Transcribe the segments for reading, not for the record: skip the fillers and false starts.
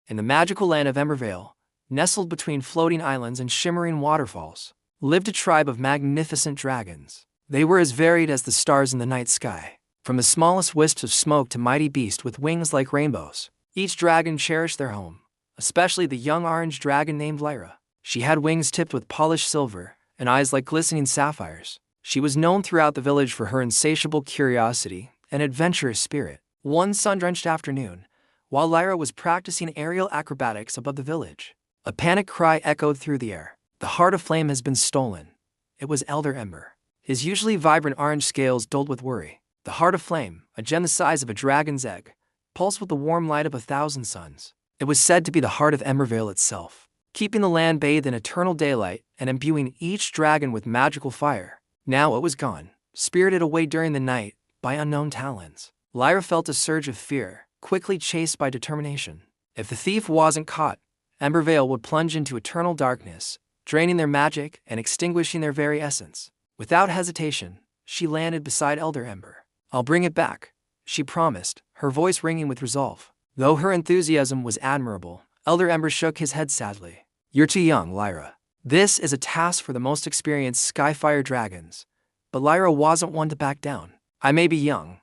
In the magical land of Embervale, nestled between floating islands and shimmering waterfalls, lived a tribe of magnificent dragons. They were as varied as the stars in the night sky. From the smallest wisps of smoke to mighty beasts with wings like rainbows, each dragon cherished their home, especially the young orange dragon named Lyra. She had wings tipped with polished silver and eyes like glistening sapphires. She was known throughout the village for her insatiable curiosity and adventurous spirit. One sun-drenched afternoon, while Lyra was practicing aerial acrobatics above the village, a panic cry echoed through the air. The heart of flame has been stolen. It was Elder Ember. His usually vibrant orange scales dulled with worry. The heart of flame, a gem the size of a dragon's egg, pulsed with the warm light of 1,000 suns. It was said to be the heart of Embervale itself, keeping the land bathed in eternal daylight and imbuing each dragon with magical fire. Now it was gone, spirited away during the night by unknown talons. Lyra felt a surge of fear, quickly chased by determination. If the thief wasn't caught, Embervale would plunge into eternal darkness, draining their magic and extinguishing their very essence. Without hesitation, she landed beside Elder Ember. "I'll bring it back," she promised, her voice ringing with resolve. Though her enthusiasm was admirable, Elder Ember shook his head sadly. "You're too young, Lyra. This is a task for the most experienced SkyFire dragons." But Lyra wasn't one to back down. "I may be young,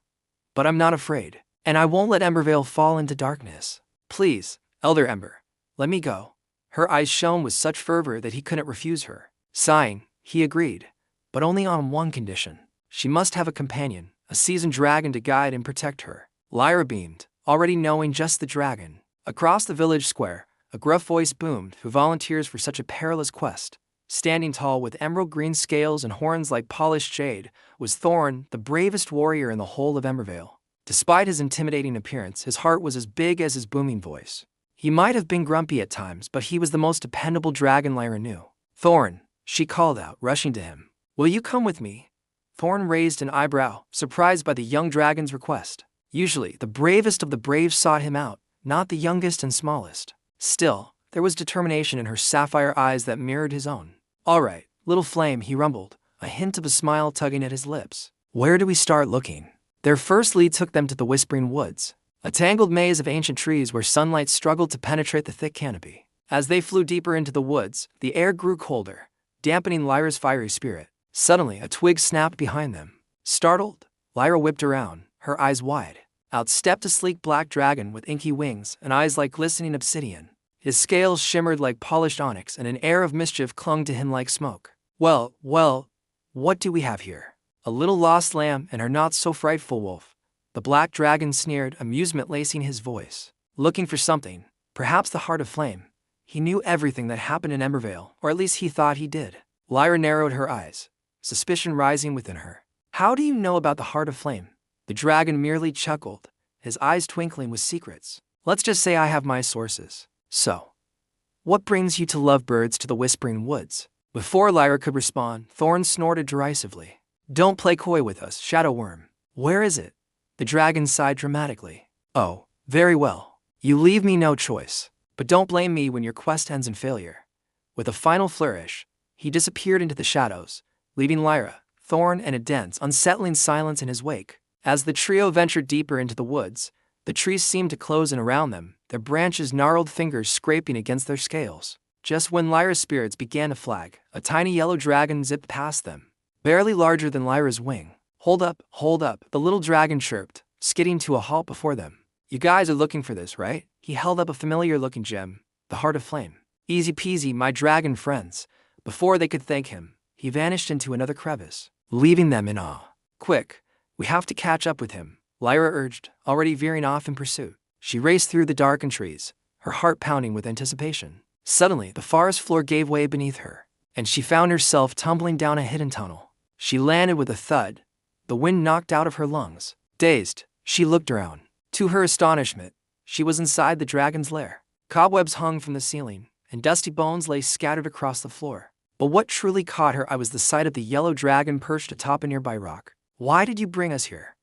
but I'm not afraid, and I won't let Embervale fall into darkness. Please, Elder Ember, let me go." Her eyes shone with such fervor that he couldn't refuse her. Sighing, he agreed, but only on one condition. She must have a companion, a seasoned dragon to guide and protect her. Lyra beamed, already knowing just the dragon. Across the village square, a gruff voice boomed, "Who volunteers for such a perilous quest?" Standing tall with emerald green scales and horns like polished jade was Thorn, the bravest warrior in the whole of Embervale. Despite his intimidating appearance, his heart was as big as his booming voice. He might have been grumpy at times, but he was the most dependable dragon Lyra knew. "Thorn," she called out, rushing to him. "Will you come with me?" Thorn raised an eyebrow, surprised by the young dragon's request. Usually, the bravest of the brave sought him out, not the youngest and smallest. Still, there was determination in her sapphire eyes that mirrored his own. "All right, little flame," he rumbled, a hint of a smile tugging at his lips. "Where do we start looking?" Their first lead took them to the Whispering Woods, a tangled maze of ancient trees where sunlight struggled to penetrate the thick canopy. As they flew deeper into the woods, the air grew colder, dampening Lyra's fiery spirit. Suddenly, a twig snapped behind them. Startled, Lyra whipped around, her eyes wide. Out stepped a sleek black dragon with inky wings and eyes like glistening obsidian. His scales shimmered like polished onyx, and an air of mischief clung to him like smoke. Well, what do we have here? A little lost lamb and her not-so-frightful wolf," the black dragon sneered, amusement lacing his voice. "Looking for something, perhaps the heart of flame." He knew everything that happened in Embervale, or at least he thought he did. Lyra narrowed her eyes, suspicion rising within her. "How do you know about the heart of flame?" The dragon merely chuckled, his eyes twinkling with secrets. "Let's just say I have my sources." "So, what brings you to Lovebirds to the Whispering Woods?" Before Lyra could respond, Thorn snorted derisively. "Don't play coy with us, Shadow Worm. Where is it?" The dragon sighed dramatically. "Oh, very well. You leave me no choice. But don't blame me when your quest ends in failure." With a final flourish, he disappeared into the shadows, leaving Lyra, Thorn, and a dense, unsettling silence in his wake. As the trio ventured deeper into the woods, the trees seemed to close in around them, their branches gnarled fingers scraping against their scales. Just when Lyra's spirits began to flag, a tiny yellow dragon zipped past them, barely larger than Lyra's wing. Hold up, the little dragon chirped, skidding to a halt before them. "You guys are looking for this, right?" He held up a familiar-looking gem, the heart of flame. "Easy peasy, my dragon friends." Before they could thank him, he vanished into another crevice, leaving them in awe. "Quick, we have to catch up with him," Lyra urged, already veering off in pursuit. She raced through the darkened trees, her heart pounding with anticipation. Suddenly, the forest floor gave way beneath her, and she found herself tumbling down a hidden tunnel. She landed with a thud, the wind knocked out of her lungs. Dazed, she looked around. To her astonishment, she was inside the dragon's lair. Cobwebs hung from the ceiling, and dusty bones lay scattered across the floor. But what truly caught her eye was the sight of the yellow dragon perched atop a nearby rock. "Why did you bring us here?"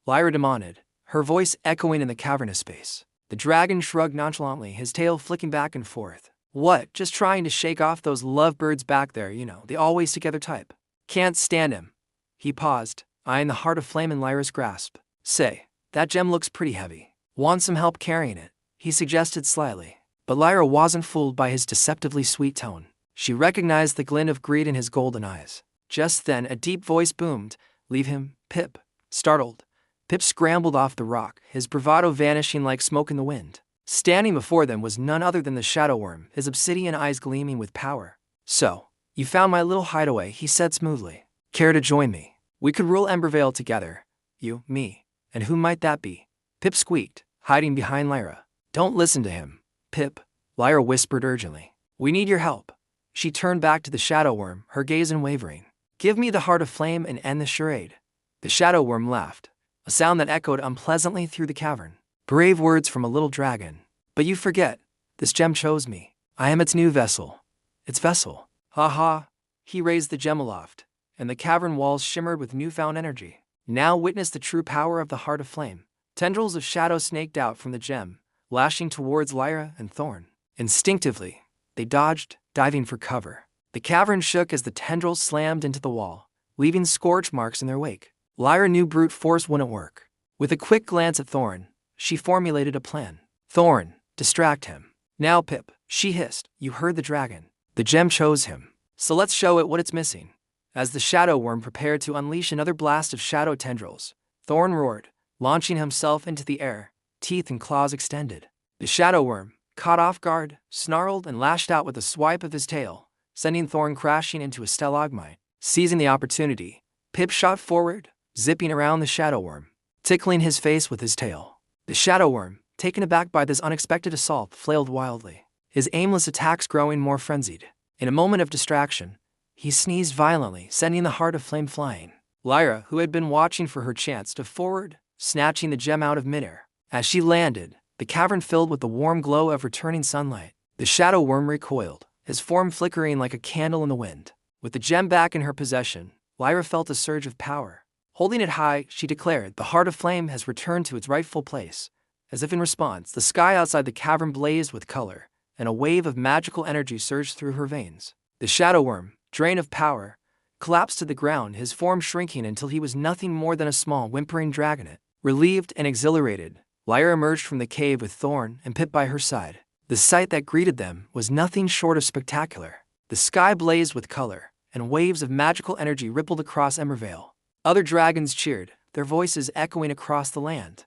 Lyra demanded, her voice echoing in the cavernous space. The dragon shrugged nonchalantly, his tail flicking back and forth. "What, just trying to shake off those lovebirds back there, the always together type." "Can't stand him." He paused, eyeing the heart of flame in Lyra's grasp. "Say, that gem looks pretty heavy. Want some help carrying it?" he suggested slyly. But Lyra wasn't fooled by his deceptively sweet tone. She recognized the glint of greed in his golden eyes. Just then, a deep voice boomed, "Leave him, Pip." Startled, Pip scrambled off the rock, his bravado vanishing like smoke in the wind. Standing before them was none other than the Shadow Worm, his obsidian eyes gleaming with power. "So, you found my little hideaway," he said smoothly. "Care to join me? We could rule Embervale together. You, me, and who might that be?" Pip squeaked, hiding behind Lyra. "Don't listen to him, Pip," Lyra whispered urgently. "We need your help." She turned back to the Shadow Worm, her gaze unwavering. "Give me the Heart of Flame and end the charade." The Shadow Worm laughed, a sound that echoed unpleasantly through the cavern. "Brave words from a little dragon. But you forget, this gem chose me. I am its new vessel. Its vessel." "Ha ha." He raised the gem aloft, and the cavern walls shimmered with newfound energy. "Now witness the true power of the Heart of Flame." Tendrils of shadow snaked out from the gem, lashing towards Lyra and Thorn. Instinctively, they dodged, diving for cover. The cavern shook as the tendrils slammed into the wall, leaving scorch marks in their wake. Lyra knew brute force wouldn't work. With a quick glance at Thorn, she formulated a plan. "Thorn, distract him." "Now, Pip," she hissed, "you heard the dragon. The gem chose him. So let's show it what it's missing." As the Shadow Worm prepared to unleash another blast of shadow tendrils, Thorn roared, launching himself into the air, teeth and claws extended. The Shadow Worm, caught off guard, snarled and lashed out with a swipe of his tail, sending Thorn crashing into a stalagmite. Seizing the opportunity, Pip shot forward, zipping around the Shadow Worm, tickling his face with his tail. The Shadow Worm, taken aback by this unexpected assault, flailed wildly, his aimless attacks growing more frenzied. In a moment of distraction, he sneezed violently, sending the Heart of Flame flying. Lyra, who had been watching for her chance, to forward, snatching the gem out of midair. As she landed, the cavern filled with the warm glow of returning sunlight. The Shadow Worm recoiled, his form flickering like a candle in the wind. With the gem back in her possession, Lyra felt a surge of power. Holding it high, she declared, "The Heart of Flame has returned to its rightful place." As if in response, the sky outside the cavern blazed with color, and a wave of magical energy surged through her veins. The Shadow Worm, drained of power, collapsed to the ground, his form shrinking until he was nothing more than a small, whimpering dragonet. Relieved and exhilarated, Lyra emerged from the cave with Thorn and Pip by her side. The sight that greeted them was nothing short of spectacular. The sky blazed with color, and waves of magical energy rippled across Embervale. Other dragons cheered, their voices echoing across the land.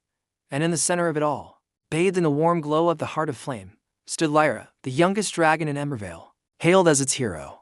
And in the center of it all, bathed in the warm glow of the Heart of Flame, stood Lyra, the youngest dragon in Embervale, hailed as its hero.